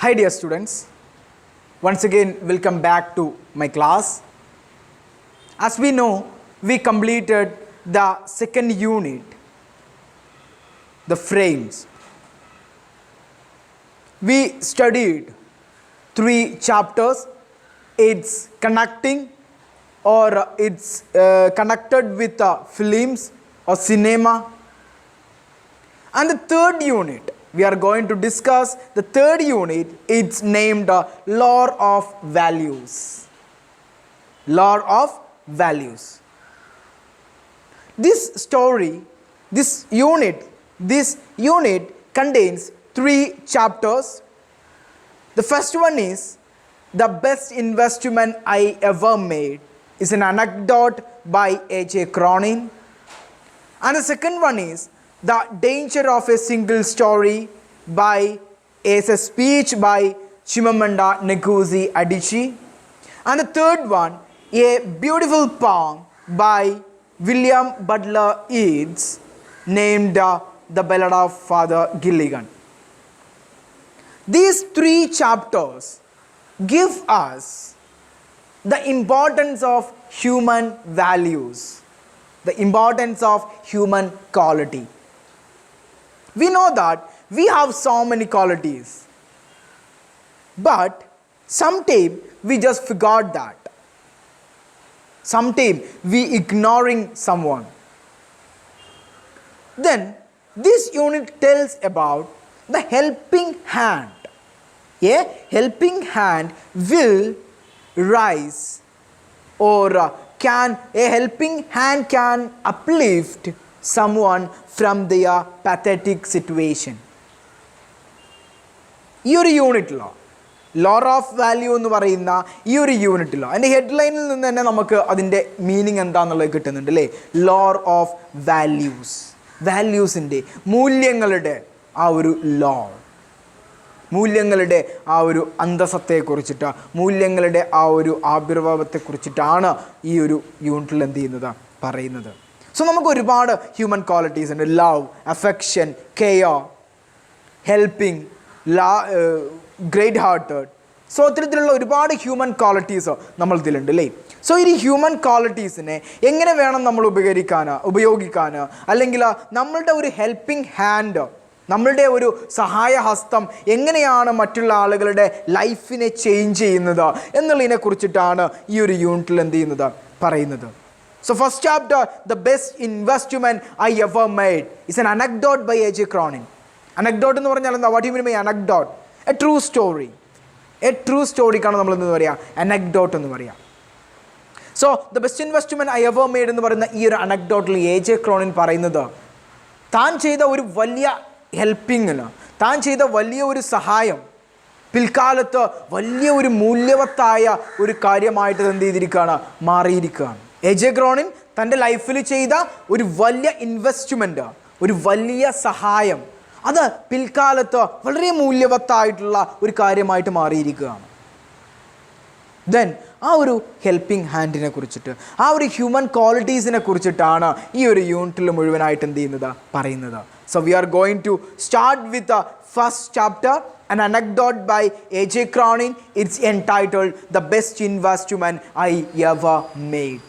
Hi dear students, once again welcome back to my class. As we know, we completed the second unit, the frames. We studied 3 chapters. It's connecting or it's connected with films or cinema. And the third unit, we are going to discuss the third unit. It's named Law of Values. Law of Values. This unit contains 3 chapters. The first one is the best investment I ever made. Is an anecdote by A.J. Cronin. And the second one is the danger of a single story is a speech by Chimamanda Ngozi Adichie. And the third one, a beautiful poem by William Butler Yeats named The Ballad of Father Gilligan. These 3 chapters give us the importance of human values, the importance of human quality. We know that we have so many qualities, but sometimes we just forgot that. Sometimes we ignoring someone. Then this unit tells about the helping hand. A helping hand will rise, or a helping hand can uplift someone from their pathetic situation. ഈ ഒരു യൂണിറ്റിലോ law of value എന്ന് പറയുന്ന ഈ ഒരു യൂണിറ്റിലോ അതിൻ്റെ ഹെഡ്ലൈനിൽ നിന്ന് തന്നെ നമുക്ക് അതിൻ്റെ മീനിങ് എന്താണെന്നുള്ളത് കിട്ടുന്നുണ്ട് അല്ലേ. ലോ ഓഫ് വാല്യൂസ്, വാല്യൂസിൻ്റെ മൂല്യങ്ങളുടെ ആ ഒരു ലോ, മൂല്യങ്ങളുടെ ആ ഒരു അന്തസ്സത്തെക്കുറിച്ചിട്ട്, മൂല്യങ്ങളുടെ ആ ഒരു ആവിർഭാവത്തെക്കുറിച്ചിട്ടാണ് ഈ ഒരു യൂണിറ്റിൽ എന്ത് ചെയ്യുന്നത്, പറയുന്നത്. സോ നമുക്ക് ഒരുപാട് ഹ്യൂമൻ ക്വാളിറ്റീസ് ഉണ്ട്. Love, affection, care, helping, great hearted. So അത്തരത്തിലുള്ള ഒരുപാട് ഹ്യൂമൻ ക്വാളിറ്റീസ് നമ്മൾ ഇതിലുണ്ട് അല്ലേ. സോ ഈ ഹ്യൂമൻ ക്വാളിറ്റീസിനെ എങ്ങനെ വേണം നമ്മൾ ഉപയോഗിക്കാൻ, അല്ലെങ്കിൽ നമ്മളുടെ ഒരു ഹെൽപ്പിംഗ് ഹാൻഡ്, നമ്മളുടെ ഒരു സഹായഹസ്തം എങ്ങനെയാണ് മറ്റുള്ള ആളുകളുടെ ലൈഫിനെ ചേഞ്ച് ചെയ്യുന്നത് എന്നുള്ളതിനെ കുറിച്ചിട്ടാണ് ഈ ഒരു യൂണിറ്റിൽ എന്ത് ചെയ്യുന്നത്, പറയുന്നത്. So first chapter, the best investment I ever made, is an anecdote by A.J. Cronin. Anecdote എന്ന് പറഞ്ഞാൽ എന്താ? What do you mean by anecdote? A true story. A true story ക്കാണ് നമ്മൾ എന്ന് പറയുക, anecdote എന്ന് പറയുക. So the best investment I ever made എന്ന് പറയുന്ന ഈ ഒരു anecdoteൽ A.J. Cronin പറയുന്നത്, താൻ ചെയ്ത ഒരു വലിയ ഹെൽപ്പിങ്ങിന്, താൻ ചെയ്ത വലിയ ഒരു സഹായം പിൽക്കാലത്ത് വലിയ ഒരു മൂല്യവത്തായ ഒരു കാര്യമായിട്ട് എന്ത് ചെയ്തിരിക്കുകയാണ്, മാറിയിരിക്കുകയാണ്. A.J. Cronin തൻ്റെ ലൈഫിൽ ചെയ്ത ഒരു വലിയ ഇൻവെസ്റ്റ്മെൻറ്റ്, ഒരു വലിയ സഹായം, അത് പിൽക്കാലത്ത് വളരെ മൂല്യവത്തായിട്ടുള്ള ഒരു കാര്യമായിട്ട് മാറിയിരിക്കുകയാണ്. ദെൻ ആ ഒരു ഹെൽപ്പിംഗ് ഹാൻഡിനെ കുറിച്ചിട്ട്, ആ ഒരു ഹ്യൂമൻ ക്വാളിറ്റീസിനെ കുറിച്ചിട്ടാണ് ഈ ഒരു യൂണിറ്റിൽ മുഴുവനായിട്ട് എന്ത് ചെയ്യുന്നത്, പറയുന്നത്. So we are going to start with the first chapter, an anecdote by A.J. Cronin. It's entitled The Best Investment I Ever Made.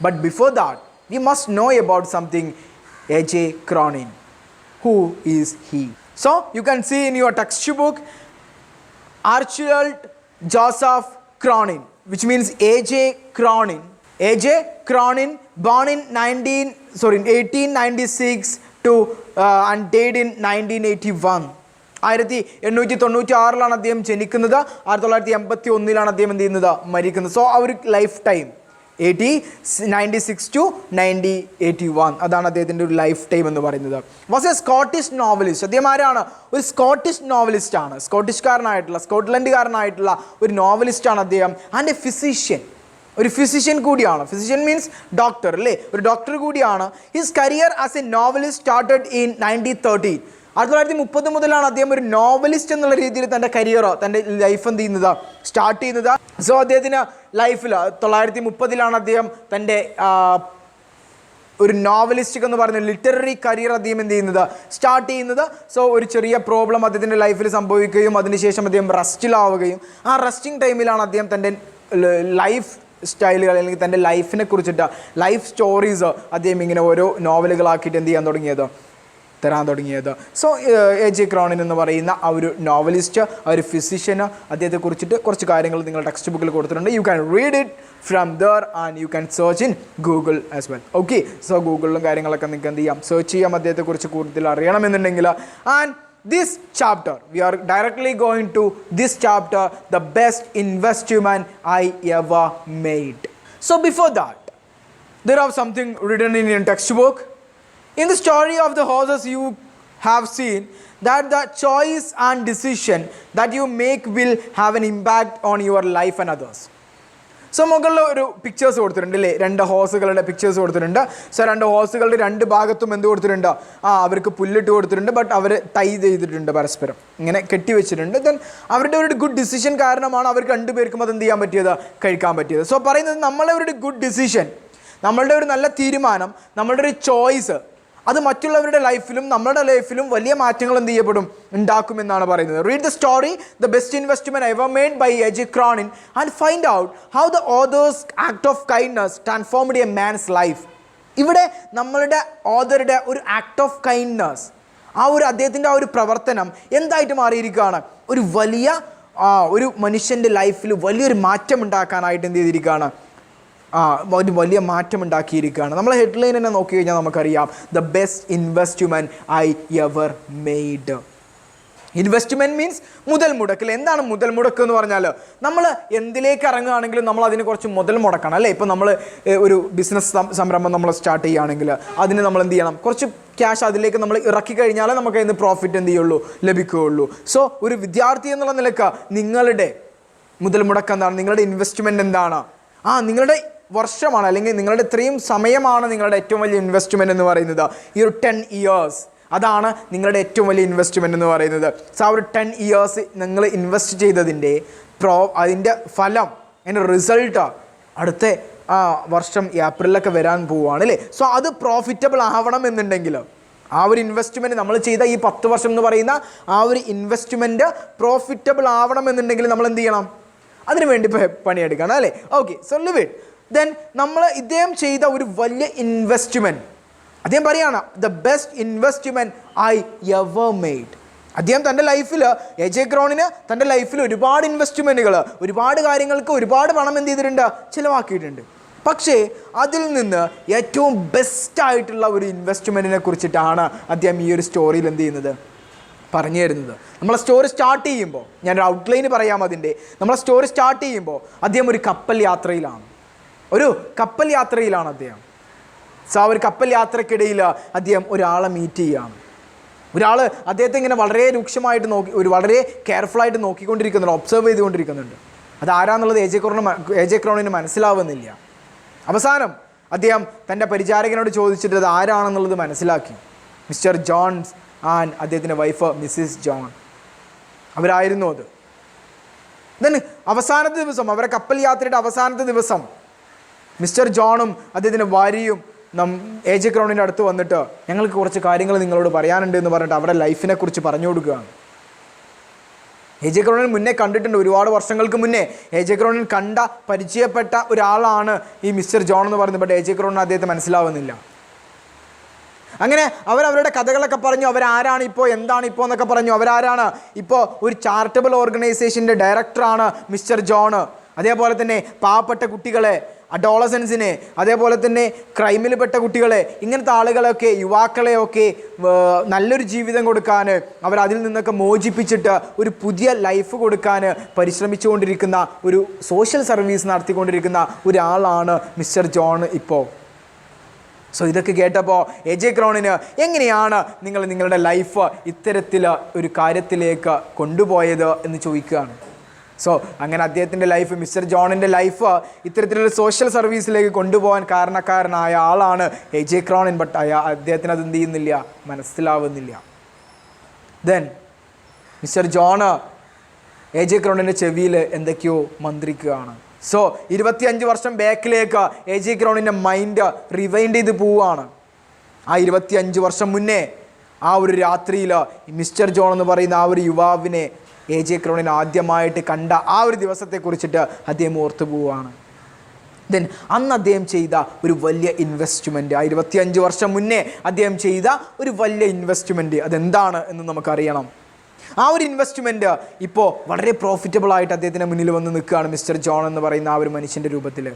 But before that, we must know about something A.J. Cronin. Who is he? So you can see in your textbook Archibald Joseph Cronin, which means A.J. Cronin. A.J. Cronin, born in 1896 and died in 1981. 1896 അദ്ദേഹം ജനിക്കുന്നത്, 1981 അദ്ദേഹം എന്ത് ചെയ്യുന്നത്, മരിക്കുന്നത്. So ആ ഒരു life time 1896 to 1981, അതാണ് അദ്ദേഹത്തിൻ്റെ ഒരു ലൈഫ് ടൈം എന്ന് പറയുന്നത്. Was A Scottish novelist. അദ്ദേഹം ആരാണ്? ഒരു സ്കോട്ടിഷ് നോവലിസ്റ്റ് ആണ്. സ്കോട്ട്ലൻഡുകാരനായിട്ടുള്ള ഒരു നോവലിസ്റ്റാണ് അദ്ദേഹം. ആൻഡ് എ ഫിസിഷ്യൻ, ഒരു ഫിസിഷ്യൻ കൂടിയാണ്. ഫിസിഷ്യൻ മീൻസ് ഡോക്ടർ അല്ലേ, ഒരു ഡോക്ടർ കൂടിയാണ്. His career as A novelist started in 1913. 1930 മുതലാണ് അദ്ദേഹം ഒരു നോവലിസ്റ്റ് എന്നുള്ള രീതിയിൽ തൻ്റെ കരിയറോ തൻ്റെ ലൈഫ് എന്ത് ചെയ്യുന്നത്, സ്റ്റാർട്ട് ചെയ്യുന്നത്. സോ അദ്ദേഹത്തിന് ലൈഫിൽ 1930 അദ്ദേഹം തൻ്റെ ഒരു നോവലിസ്റ്റിക് എന്ന് പറയുന്ന ലിറ്റററി കരിയർ അദ്ദേഹം എന്ത് ചെയ്യുന്നത് സ്റ്റാർട്ട് ചെയ്യുന്നത്. സോ ഒരു ചെറിയ പ്രോബ്ലം അദ്ദേഹത്തിൻ്റെ ലൈഫിൽ സംഭവിക്കുകയും അതിനുശേഷം അദ്ദേഹം റെസ്റ്റിലാവുകയും ആ റെസ്റ്റിംഗ് ടൈമിലാണ് അദ്ദേഹം തൻ്റെ ലൈഫ് സ്റ്റൈലുകൾ അല്ലെങ്കിൽ തൻ്റെ ലൈഫിനെ കുറിച്ചിട്ട് ലൈഫ് സ്റ്റോറീസ് അദ്ദേഹം ഇങ്ങനെ ഓരോ നോവലുകളാക്കിയിട്ട് എന്ത് ചെയ്യാൻ തുടങ്ങിയത് തരാൻ തുടങ്ങിയത്. So A.J. ക്രോണിൻ എന്ന് പറയുന്ന ആ ഒരു നോവലിസ്റ്റ്, ആ ഒരു ഫിസിഷ്യന്, അദ്ദേഹത്തെ കുറിച്ചിട്ട് കുറച്ച് കാര്യങ്ങൾ നിങ്ങൾ ടെക്സ്റ്റ് ബുക്കിൽ കൊടുത്തിട്ടുണ്ട്. You can read it from there and you can search in Google as well. Okay, so ഗൂഗിളിലും കാര്യങ്ങളൊക്കെ നിങ്ങൾക്ക് എന്ത് ചെയ്യാം, സെർച്ച് ചെയ്യാം അദ്ദേഹത്തെക്കുറിച്ച് കൂടുതൽ അറിയണമെന്നുണ്ടെങ്കിൽ. And this chapter, we are directly going to this chapter, the best investment I ever made. So before that, there are something written in your textbook. In the story of the horses, you have seen that the choice and decision that you make will have an impact on your life and others. So മുകളിൽ ഒരു pictures കൊടുത്തിട്ടുണ്ട് അല്ലേ, 2 ഹോഴ്സുകളുടെ pictures കൊടുത്തിട്ടുണ്ട്. So 2 ഹോഴ്സുകളുടെ 2 ഭാഗത്തും എന്ത് കൊടുത്തിട്ടുണ്ട്, അവർക്ക് പുല്ലിട്ട് കൊടുത്തിട്ടുണ്ട്. ബട്ട് അവർ ടൈ ചെയ്തിട്ടുണ്ട്, പരസ്പരം ഇങ്ങനെ കെട്ടിവെച്ചിട്ടുണ്ട്. ദെൻ അവരുടെ ഒരു ഗുഡ് ഡിസിഷൻ കാരണമാണ് അവർക്ക് 2 പേർക്കും അത് എന്ത് ചെയ്യാൻ പറ്റിയത്, കഴിക്കാൻ പറ്റിയത്. സോ പറയുന്നത് നമ്മളെ ഒരു ഗുഡ് ഡിസിഷൻ, നമ്മളുടെ ഒരു നല്ല തീരുമാനം, നമ്മളുടെ ഒരു ചോയ്സ്, അത് മറ്റുള്ളവരുടെ ലൈഫിലും നമ്മുടെ ലൈഫിലും വലിയ മാറ്റങ്ങൾ എന്ത് ചെയ്യപ്പെടും, ഉണ്ടാക്കുമെന്നാണ് പറയുന്നത്. Read the story the best investment ever made by A.J. Cronin and find out how the author's act of kindness transformed a man's life. ഇവിടെ നമ്മളുടെ ഓതറുടെ ഒരു ആക്ട് ഓഫ് കൈൻഡ്നസ്, ആ ഒരു അദ്ദേഹത്തിൻ്റെ ആ ഒരു പ്രവർത്തനം എന്തായിട്ട് മാറിയിരിക്കുകയാണ്, ഒരു വലിയ ഒരു മനുഷ്യൻ്റെ ലൈഫിൽ വലിയൊരു മാറ്റം ഉണ്ടാക്കാനായിട്ട് എന്ത് ചെയ്തിരിക്കുകയാണ്, ഒരു വലിയ മാറ്റം ഉണ്ടാക്കിയിരിക്കുകയാണ്. നമ്മൾ ഹെഡ്ലൈൻ തന്നെ നോക്കി കഴിഞ്ഞാൽ നമുക്കറിയാം, the best investment I ever made. Investment means മുതൽ മുടക്കൽ. എന്താണ് മുതൽ മുടക്ക് എന്ന് പറഞ്ഞാൽ, നമ്മൾ എന്തിലേക്ക് ഇറങ്ങുകയാണെങ്കിലും നമ്മൾ അതിന് കുറച്ച് മുതൽ മുടക്കണം അല്ലേ. ഇപ്പോൾ നമ്മൾ ഒരു ബിസിനസ് സംരംഭം നമ്മൾ സ്റ്റാർട്ട് ചെയ്യുകയാണെങ്കിൽ അതിന് നമ്മൾ എന്ത് ചെയ്യണം, കുറച്ച് ക്യാഷ് അതിലേക്ക് നമ്മൾ ഇറക്കി കഴിഞ്ഞാൽ നമുക്ക് അതിന് പ്രോഫിറ്റ് എന്ത് ചെയ്യുള്ളൂ, ലഭിക്കുകയുള്ളൂ. സോ ഒരു വിദ്യാർത്ഥി എന്നുള്ള നിലക്ക് നിങ്ങളുടെ മുതൽ മുടക്കം എന്താണ്, നിങ്ങളുടെ ഇൻവെസ്റ്റ്മെൻറ്റ് എന്താണ്, നിങ്ങളുടെ വർഷമാണ് അല്ലെങ്കിൽ നിങ്ങളുടെ ഇത്രയും സമയമാണ് നിങ്ങളുടെ ഏറ്റവും വലിയ ഇൻവെസ്റ്റ്മെൻറ്റ് എന്ന് പറയുന്നത്. ഈ ഒരു 10 years അതാണ് നിങ്ങളുടെ ഏറ്റവും വലിയ ഇൻവെസ്റ്റ്മെൻറ്റ് എന്ന് പറയുന്നത്. സോ ആ ഒരു 10 years നിങ്ങൾ ഇൻവെസ്റ്റ് ചെയ്തതിൻ്റെ അതിൻ്റെ ഫലം, അതിൻ്റെ റിസൾട്ട് അടുത്ത വർഷം ഏപ്രിലൊക്കെ വരാൻ പോവുകയാണ് അല്ലേ. സോ അത് പ്രോഫിറ്റബിൾ ആവണം എന്നുണ്ടെങ്കിൽ ആ ഒരു ഇൻവെസ്റ്റ്മെൻറ്റ് നമ്മൾ ചെയ്ത ഈ 10 വർഷം എന്ന് പറയുന്ന ആ ഒരു ഇൻവെസ്റ്റ്മെൻറ്റ് പ്രോഫിറ്റബിൾ ആവണം എന്നുണ്ടെങ്കിൽ നമ്മൾ എന്ത് ചെയ്യണം, അതിനു വേണ്ടി പണിയെടുക്കണം അല്ലേ. Okay, so live it. Then നമ്മൾ ഇദ്ദേഹം ചെയ്ത ഒരു വലിയ ഇൻവെസ്റ്റ്മെൻറ്റ്, അദ്ദേഹം പറയുകയാണ് the best investment I ever made. അദ്ദേഹം തൻ്റെ ലൈഫിൽ, A.J. ക്രോണിന് തൻ്റെ ലൈഫിൽ ഒരുപാട് ഇൻവെസ്റ്റ്മെൻറ്റുകൾ, ഒരുപാട് കാര്യങ്ങൾക്ക് ഒരുപാട് പണം എന്ത് ചെയ്തിട്ടുണ്ട്, ചിലവാക്കിയിട്ടുണ്ട്. പക്ഷേ അതിൽ നിന്ന് ഏറ്റവും ബെസ്റ്റായിട്ടുള്ള ഒരു ഇൻവെസ്റ്റ്മെൻറ്റിനെ കുറിച്ചിട്ടാണ് അദ്ദേഹം ഈ ഒരു സ്റ്റോറിയിൽ എന്ത് ചെയ്യുന്നത്, പറഞ്ഞു തരുന്നത്. നമ്മളെ സ്റ്റോറി സ്റ്റാർട്ട് ചെയ്യുമ്പോൾ, ഞാനൊരു ഔട്ട്ലൈന് പറയാം അതിൻ്റെ. നമ്മളെ സ്റ്റോറി സ്റ്റാർട്ട് ചെയ്യുമ്പോൾ അദ്ദേഹം ഒരു കപ്പൽ യാത്രയിലാണ്, അദ്ദേഹം. സോ ആ ഒരു കപ്പൽ യാത്രക്കിടയിൽ അദ്ദേഹം ഒരാളെ മീറ്റ് ചെയ്യുകയാണ്. ഒരാൾ അദ്ദേഹത്തെ ഇങ്ങനെ വളരെ രൂക്ഷമായിട്ട് വളരെ കെയർഫുള്ളായിട്ട് നോക്കിക്കൊണ്ടിരിക്കുന്നുണ്ട്, ഒബ്സർവ് ചെയ്തുകൊണ്ടിരിക്കുന്നുണ്ട്. അത് ആരാന്നുള്ളത് A.J. ക്രോണിന് മനസ്സിലാവുന്നില്ല. അവസാനം അദ്ദേഹം തൻ്റെ പരിചാരകനോട് ചോദിച്ചിട്ട് അത് ആരാണെന്നുള്ളത് മനസ്സിലാക്കി. മിസ്റ്റർ ജോൺസ് ആൻഡ് അദ്ദേഹത്തിൻ്റെ വൈഫ് മിസ്സിസ് ജോൺ, അവരായിരുന്നു അത്. ദെൻ അവസാനത്തെ ദിവസം, അവരുടെ കപ്പൽ യാത്രയുടെ അവസാനത്തെ ദിവസം മിസ്റ്റർ ജോണും അദ്ദേഹത്തിൻ്റെ ഭാര്യയും A.J. ക്രോണിൻ്റെ അടുത്ത് വന്നിട്ട് ഞങ്ങൾക്ക് കുറച്ച് കാര്യങ്ങൾ നിങ്ങളോട് പറയാനുണ്ട് എന്ന് പറഞ്ഞിട്ട് അവരുടെ ലൈഫിനെ കുറിച്ച് പറഞ്ഞു കൊടുക്കുകയാണ്. A.J. ക്രോണിൻ മുന്നേ കണ്ടിട്ടുണ്ട്, ഒരുപാട് വർഷങ്ങൾക്ക് മുന്നേ A.J. ക്രോണിൻ പരിചയപ്പെട്ട ഒരാളാണ് ഈ മിസ്റ്റർ ജോൺ എന്ന് പറയുന്നത്. But A.J. ക്രോണിന് അദ്ദേഹത്തെ മനസ്സിലാവുന്നില്ല. അങ്ങനെ അവരുടെ കഥകളൊക്കെ പറഞ്ഞു, അവരാരാണ് ഇപ്പോൾ, എന്താണ് ഇപ്പോൾ എന്നൊക്കെ പറഞ്ഞു. അവരാരാണ് ഇപ്പോൾ, ഒരു ചാരിറ്റബിൾ ഓർഗനൈസേഷൻ്റെ ഡയറക്ടറാണ് മിസ്റ്റർ ജോൺ. അതേപോലെ തന്നെ പാവപ്പെട്ട കുട്ടികളെ, അഡോളസൻസിനെ, അതേപോലെ തന്നെ ക്രൈമിൽ പെട്ട കുട്ടികളെ, ഇങ്ങനത്തെ ആളുകളെയൊക്കെ, യുവാക്കളെയൊക്കെ നല്ലൊരു ജീവിതം കൊടുക്കാൻ, അവരതിൽ നിന്നൊക്കെ മോചിപ്പിച്ചിട്ട് ഒരു പുതിയ ലൈഫ് കൊടുക്കാൻ പരിശ്രമിച്ചുകൊണ്ടിരിക്കുന്ന, ഒരു സോഷ്യൽ സർവീസ് നടത്തിക്കൊണ്ടിരിക്കുന്ന ഒരാളാണ് മിസ്റ്റർ ജോൺ ഇപ്പോൾ. സോ ഇതൊക്കെ കേട്ടപ്പോൾ A.J. ക്രോണിന് എങ്ങനെയാണ് നിങ്ങളുടെ ലൈഫ് ഇത്തരത്തിൽ ഒരു കാര്യത്തിലേക്ക് കൊണ്ടുപോയത് എന്ന് ചോദിക്കുകയാണ്. സോ അങ്ങനെ അദ്ദേഹത്തിൻ്റെ ലൈഫ്, മിസ്റ്റർ ജോണിൻ്റെ ലൈഫ് ഇത്തരത്തിലൊരു സോഷ്യൽ സർവീസിലേക്ക് കൊണ്ടുപോകാൻ കാരണക്കാരനായ ആളാണ് A.J. ക്രോണിൻ. ബട്ട് അദ്ദേഹത്തിന് അത് എന്ത് ചെയ്യുന്നില്ല, മനസ്സിലാവുന്നില്ല. Then mister John A.J. ക്രോണിൻ്റെ ചെവിയിൽ എന്തൊക്കെയോ മന്ത്രിക്കുകയാണ്. സോ 25 വർഷം ബാക്കിലേക്ക് എ.ജെ. ക്രൗണിൻ്റെ മൈൻഡ് റിവൈൻഡ് ചെയ്ത് പോവുകയാണ്. ആ 25 വർഷം മുന്നേ ആ ഒരു രാത്രിയിൽ മിസ്റ്റർ ജോൺ എന്ന് പറയുന്ന ആ ഒരു യുവാവിനെ എ.ജെ. ക്രൗണിനെ ആദ്യമായിട്ട് കണ്ട ആ ഒരു ദിവസത്തെക്കുറിച്ചിട്ട് അദ്ദേഹം ഓർത്തു പോവുകയാണ്. ദെൻ അന്ന് അദ്ദേഹം ചെയ്ത ഒരു വലിയ ഇൻവെസ്റ്റ്മെൻറ്റ്, ആ 25 വർഷം മുന്നേ അദ്ദേഹം ചെയ്ത ഒരു വലിയ ഇൻവെസ്റ്റ്മെൻറ്റ് അതെന്താണ് എന്ന് നമുക്കറിയണം. ആ ഒരു ഇൻവെസ്റ്റ്മെൻറ്റ് ഇപ്പോൾ വളരെ പ്രോഫിറ്റബിളായിട്ട് അദ്ദേഹത്തിൻ്റെ മുന്നിൽ വന്ന് നിൽക്കുകയാണ് മിസ്റ്റർ ജോൺ എന്ന് പറയുന്ന ആ ഒരു മനുഷ്യൻ്റെ രൂപത്തിൽ.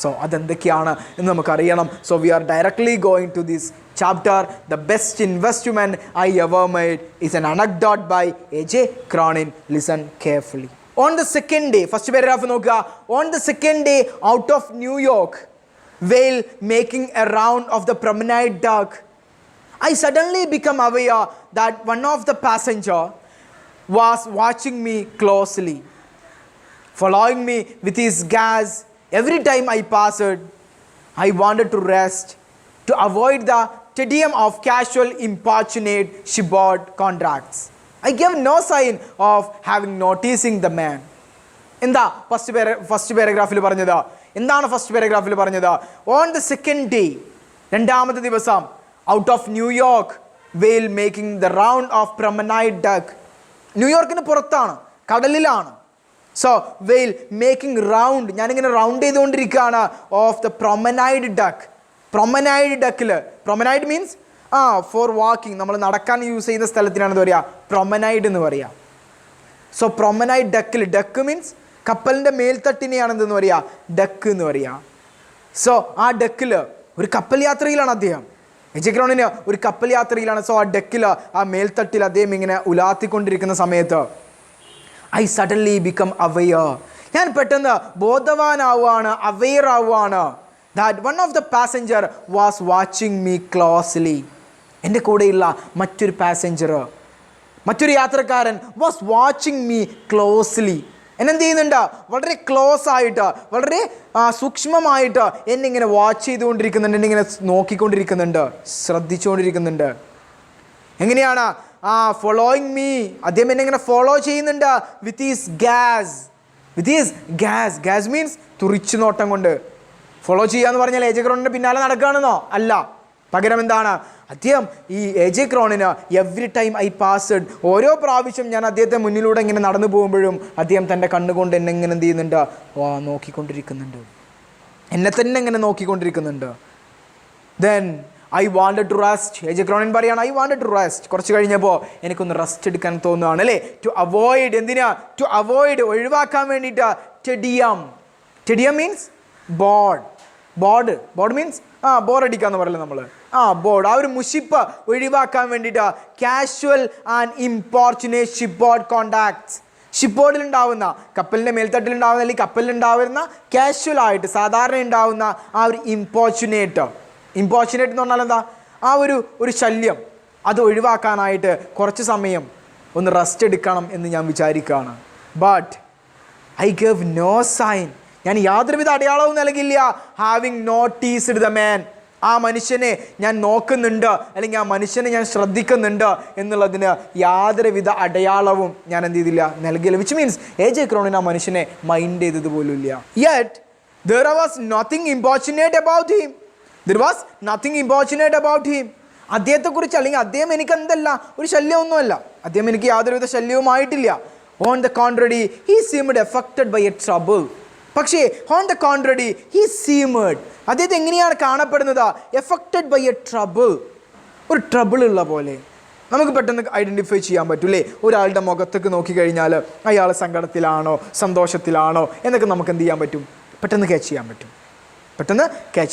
സോ അതെന്തൊക്കെയാണ് എന്ന് നമുക്കറിയണം. So we are directly going to this chapter. The best investment I ever made is an anecdote by A J. Cronin. Listen carefully. On the second day, first paragraph നോക്കുക. On the second day out of New York, while making a round of the promenade deck, I suddenly become aware that one of the passenger was watching me closely, following me with his gaze. Every time I passed, I wanted to rest to avoid the tedium of casual, importunate shipboard contracts. I gave no sign of having noticing the man. എന്താ first പാരഗ്രാഫിൽ പറഞ്ഞത്? എന്താണ് first പാരഗ്രാഫിൽ പറഞ്ഞത്? On the second day, രണ്ടാമത്തെ ദിവസം, out of New York, while making the round of promenade deck. ന്യൂയോർക്കിന് പുറത്താണ്, കടലിലാണ്. So while making round, ഞാനിങ്ങനെ റൗണ്ട് ചെയ്തുകൊണ്ടിരിക്കുകയാണ് of the promenade deck. Promenade ഡക്കിൽ, പ്രൊമനൈഡ് മീൻസ് ഫോർ വാക്കിംഗ്, നമ്മൾ നടക്കാൻ യൂസ് ചെയ്യുന്ന സ്ഥലത്തിനാണ് എന്താ പറയുക? പ്രൊമനൈഡ് എന്ന് പറയുക. സോ പ്രൊമനൈഡ് ഡക്കിൽ, ഡക്ക് മീൻസ് കപ്പലിൻ്റെ മേൽത്തട്ടിനെയാണ് എന്തെന്ന് പറയുക? ഡക്ക് എന്ന് പറയുക. സോ ആ ഡക്കിൽ ഒരു കപ്പൽ യാത്രയിലാണ് അദ്ദേഹം. എ.ജെ. ക്രോണിന് ഒരു കപ്പൽ യാത്രയിലാണ്. സോ ആ ഡക്കിൽ, ആ മേൽത്തട്ടിൽ അദ്ദേഹം ഇങ്ങനെ ഉലാത്തിക്കൊണ്ടിരിക്കുന്ന സമയത്ത് ഐ സഡൻലി ബിക്കം അവെയർ, ഞാൻ പെട്ടെന്ന് ബോധവാനാവുകയാണ്, അവെയർ ആവുകയാണ്. That one of the passenger was watching me closely. എൻ്റെ കൂടെയുള്ള മറ്റൊരു പാസഞ്ചർ, മറ്റൊരു യാത്രക്കാരൻ വാസ് വാച്ചിങ് മീ ക്ലോസ്ലി. എന്നെന്ത് ചെയ്യുന്നുണ്ട്? വളരെ ക്ലോസ് ആയിട്ട്, വളരെ സൂക്ഷ്മമായിട്ട് എന്നെ ഇങ്ങനെ വാച്ച് ചെയ്തുകൊണ്ടിരിക്കുന്നുണ്ട്, എന്നെ ഇങ്ങനെ നോക്കിക്കൊണ്ടിരിക്കുന്നുണ്ട്, ശ്രദ്ധിച്ചുകൊണ്ടിരിക്കുന്നുണ്ട്. എങ്ങനെയാണ്? ഫോളോയിങ് മീ, അദ്ദേഹം എന്നെ ഇങ്ങനെ ഫോളോ ചെയ്യുന്നുണ്ട്. With his gaze, with his gaze. Gaze means തുറിച്ചു നോട്ടം കൊണ്ട്. ഫോളോ ചെയ്യുക എന്ന് പറഞ്ഞാൽ എ.ജെ. ക്രോണിൻ്റെ പിന്നാലെ നടക്കുകയാണെന്നോ? അല്ല. പകരം എന്താണ്? അദ്ദേഹം ഈ എ.ജെ. ക്രോണിന് എവറി ടൈം ഐ പാസ്ഡ്, ഓരോ പ്രാവശ്യം ഞാൻ അദ്ദേഹത്തെ മുന്നിലൂടെ ഇങ്ങനെ നടന്നു പോകുമ്പോഴും അദ്ദേഹം തൻ്റെ കണ്ണുകൊണ്ട് എന്നെ ഇങ്ങനെ എന്ത് ചെയ്യുന്നുണ്ട്? നോക്കിക്കൊണ്ടിരിക്കുന്നുണ്ട്, എന്നെ തന്നെ ഇങ്ങനെ നോക്കിക്കൊണ്ടിരിക്കുന്നുണ്ട്. Then I wanted to rest. A J. Cronin പറയാണ് ഐ വാണ്ടഡ് ടു റെസ്റ്റ്. കുറച്ച് കഴിഞ്ഞപ്പോൾ എനിക്കൊന്ന് റെസ്റ്റ് എടുക്കാൻ തോന്നുകയാണ്, അല്ലേ? ടു അവോയ്ഡ്, എന്തിനാ? ടു അവോയ്ഡ്, ഒഴിവാക്കാൻ വേണ്ടിയിട്ട്. Tedium, tedium means bored. Bored means ബോറടിക്കാന്ന് പറയല്ലേ നമ്മൾ. ബോർഡ്, ആ ഒരു മുഷിപ്പ് ഒഴിവാക്കാൻ വേണ്ടിയിട്ട്. Casual and importunate shipboard contacts. ഷിപ്ബോർഡിൽ ഉണ്ടാവുന്ന, കപ്പലിൻ്റെ മേൽത്തട്ടിലുണ്ടാവുന്ന അല്ലെങ്കിൽ കപ്പലിലുണ്ടാവുന്ന കാഷ്വൽ ആയിട്ട് സാധാരണ ഉണ്ടാവുന്ന ആ ഒരു ഇമ്പോർച്ചുനേറ്റ് എന്ന് പറഞ്ഞാൽ എന്താ? ആ ഒരു ശല്യം, അത് ഒഴിവാക്കാനായിട്ട് കുറച്ച് സമയം ഒന്ന് റെസ്റ്റ് എടുക്കണം എന്ന് ഞാൻ വിചാരിക്കുകയാണ്. But I gave no sign, ഞാൻ യാതൊരുവിധ അടയാളവും നൽകില്ല. ഹാവിങ് നോട്ടീസ്ഡ് ദ മാൻ, ആ മനുഷ്യനെ ഞാൻ നോക്കുന്നുണ്ട് അല്ലെങ്കിൽ ആ മനുഷ്യനെ ഞാൻ ശ്രദ്ധിക്കുന്നുണ്ട് എന്നുള്ളതിന് യാതൊരുവിധ അടയാളവും ഞാൻ എന്ത് ചെയ്തില്ല? നൽകിയില്ല. Which means എ.ജെ. ക്രോണിന് ആ മനുഷ്യനെ മൈൻഡ് ചെയ്തത് പോലുമില്ല. Yet there was nothing importunate about him. There was nothing importunate about him. അദ്ദേഹത്തെക്കുറിച്ച് അല്ലെങ്കിൽ അദ്ദേഹം എനിക്ക് എന്തല്ല, ഒരു ശല്യമൊന്നുമല്ല. അദ്ദേഹം എനിക്ക് യാതൊരുവിധ ശല്യവുമായിട്ടില്ല. On the contrary, he seemed affected by a trouble. പക്ഷേ on the contrary, he seemed, അദ്ദേഹത്തെ എങ്ങനെയാണ് കാണപ്പെടുന്നത്? എഫക്റ്റഡ് ബൈ എ ട്രബിൾ, ഒരു ട്രബിൾ ഉള്ള പോലെ നമുക്ക് പെട്ടെന്ന് ഐഡൻറ്റിഫൈ ചെയ്യാൻ പറ്റും, അല്ലേ? ഒരാളുടെ മുഖത്തേക്ക് നോക്കിക്കഴിഞ്ഞാൽ അയാൾ സങ്കടത്തിലാണോ സന്തോഷത്തിലാണോ എന്നൊക്കെ നമുക്ക് എന്ത് ചെയ്യാൻ പറ്റും? പെട്ടെന്ന് ക്യാച്ച്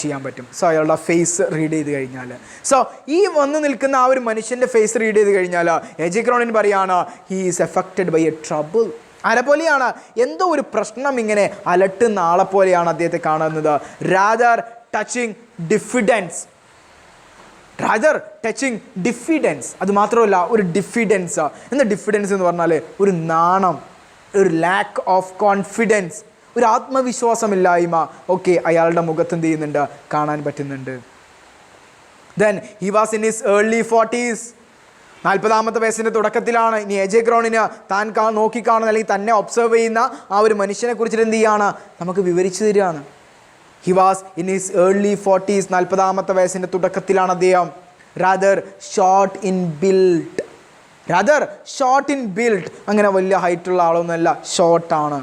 ചെയ്യാൻ പറ്റും. സോ അയാളുടെ ഫേസ് റീഡ് ചെയ്ത് കഴിഞ്ഞാൽ, സോ ഈ വന്ന് നിൽക്കുന്ന ആ ഒരു മനുഷ്യൻ്റെ ഫേസ് റീഡ് ചെയ്ത് കഴിഞ്ഞാൽ എ.ജെ. ക്രോണിൻ പറയാണ് he is affected by a trouble. ആരെപ്പോലെയാണ്? എന്തോ ഒരു പ്രശ്നം ഇങ്ങനെ അലട്ടുന്ന ആളെ പോലെയാണ് അദ്ദേഹത്തെ കാണുന്നത്. Rather touching diffidence. അത് മാത്രമല്ല, ഒരു ഡിഫിഡൻസ്. എന്താ ഡിഫിഡൻസ് എന്ന് പറഞ്ഞാൽ? ഒരു നാണം, ഒരു ലാക്ക് ഓഫ് കോൺഫിഡൻസ്, ഒരു ആത്മവിശ്വാസമില്ലായ്മ ഒക്കെ അയാളുടെ മുഖത്ത് എന്ത് ചെയ്യുന്നുണ്ട്? കാണാൻ പറ്റുന്നുണ്ട്. Then he was in his early 40s. 40-ാമത്തെ വയസ്സിൻ്റെ തുടക്കത്തിലാണ് ഇനി എ ജെ ക്രോണിന് താൻ നോക്കിക്കാണുന്ന അല്ലെങ്കിൽ തന്നെ ഒബ്സർവ് ചെയ്യുന്ന ആ ഒരു മനുഷ്യനെ കുറിച്ചിട്ട് എന്ത് ചെയ്യാണ്, നമുക്ക് വിവരിച്ചു തരികയാണ്. He was in his early 40s, 40-ാമത്തെ വയസ്സിൻ്റെ തുടക്കത്തിലാണ് അദ്ദേഹം. rather short in build, അങ്ങനെ വലിയ ഹൈറ്റുള്ള ആളൊന്നുമല്ല, ഷോർട്ടാണ്,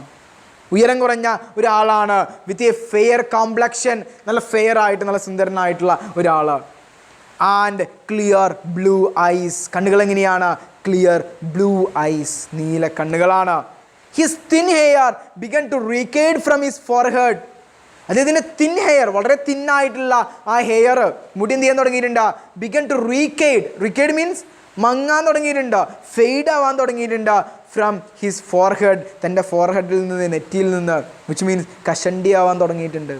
ഉയരം കുറഞ്ഞ ഒരാളാണ്. വിത്ത് എ ഫെയർ കോംപ്ലക്ഷൻ, നല്ല ഫെയർ ആയിട്ട് നല്ല സുന്ദരനായിട്ടുള്ള ഒരാൾ. ആൻഡ് ക്ലിയർ ബ്ലൂ ഐസ്, കണ്ണുകൾ എങ്ങനെയാണ്, ക്ലിയർ ബ്ലൂ ഐസ്, നീല കണ്ണുകളാണ്. His thin hair begun to recede from his forehead, അദ്ദേഹത്തിൻ്റെ തിൻ ഹെയർ, വളരെ തിന്നായിട്ടുള്ള ആ ഹെയർ, മുടി എന്ത് ചെയ്യാൻ തുടങ്ങിയിട്ടുണ്ട്, ബിഗൺ ടു റീക്കേഡ് മീൻസ് മങ്ങാൻ തുടങ്ങിയിട്ടുണ്ട്, ഫെയ്ഡ് ആവാൻ തുടങ്ങിയിട്ടുണ്ട്. ഫ്രം ഹിസ് ഫോർഹെഡ്, തൻ്റെ ഫോർഹെഡിൽ നിന്ന്, നെറ്റിയിൽ നിന്ന്, വിച്ച് മീൻസ് കഷണ്ടി ആവാൻ തുടങ്ങിയിട്ടുണ്ട്,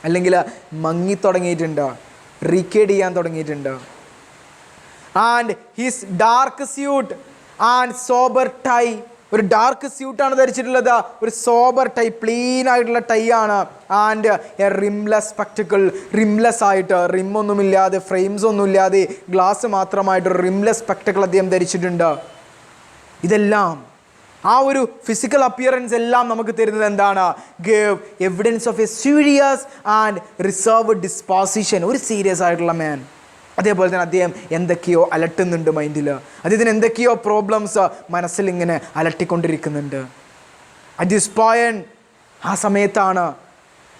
അല്ലെങ്കിൽ മങ്ങി തുടങ്ങിയിട്ടുണ്ട്, റീക്കേഡ് ചെയ്യാൻ തുടങ്ങിയിട്ടുണ്ട്. And his dark suit and sober tie, ഒരു ഡാർക്ക് സ്യൂട്ടാണ് ധരിച്ചിട്ടുള്ളത്, ഒരു സോബർ ടൈ, പ്ലെയിൻ ആയിട്ടുള്ള ടൈ ആണ്. And a rimless spectacle, rimless ആയിട്ട്, റിമ്മൊന്നുമില്ലാതെ, ഫ്രെയിംസ് ഒന്നുമില്ലാതെ, ഗ്ലാസ് മാത്രമായിട്ട് ഒരു റിംലെസ് സ്പെക്ടക്കിൾ അദ്ദേഹം ധരിച്ചിട്ടുണ്ട്. ഇതെല്ലാം, ആ ഒരു ഫിസിക്കൽ അപ്പിയറൻസ് എല്ലാം നമുക്ക് തരുന്നത് എന്താണ്, gave evidence of A serious and reserved disposition, ഒരു സീരിയസ് ആയിട്ടുള്ള മാൻ. അതേപോലെ തന്നെ അദ്ദേഹം എന്തൊക്കെയോ അലട്ടുന്നുണ്ട് മൈൻഡിൽ, അദ്ദേഹത്തിന് എന്തൊക്കെയോ പ്രോബ്ലംസ് മനസ്സിൽ ഇങ്ങനെ അലട്ടിക്കൊണ്ടിരിക്കുന്നുണ്ട്. അറ്റ് ദിസ് പോയിന്റ്, ആ സമയത്താണ്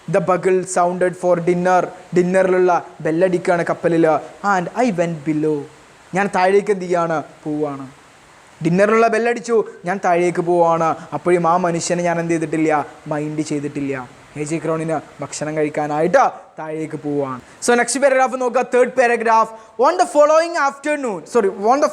ദ ബഗിൾ സൗണ്ടഡ് ഫോർ ഡിന്നറിലുള്ള ബെല്ലടിക്കുകയാണ് കപ്പലിൽ. ആൻഡ് ഐ വെൻറ്റ് ബിലോ, ഞാൻ താഴേക്ക് എന്ത് ചെയ്യാണ്, പോവാണ്. ഡിന്നറിനുള്ള ബെല്ലടിച്ചു, ഞാൻ താഴേക്ക് പോവാണ്. അപ്പോഴും ആ മനുഷ്യനെ ഞാൻ എന്ത് ചെയ്തിട്ടില്ല, മൈൻഡ് ചെയ്തിട്ടില്ല. എ ജെ ക്രോണിന് ഭക്ഷണം കഴിക്കാനായിട്ട് താഴേക്ക് പോവാണ്. സോ നെക്സ്റ്റ് പാരഗ്രാഫ് നോക്കുക, third paragraph. On the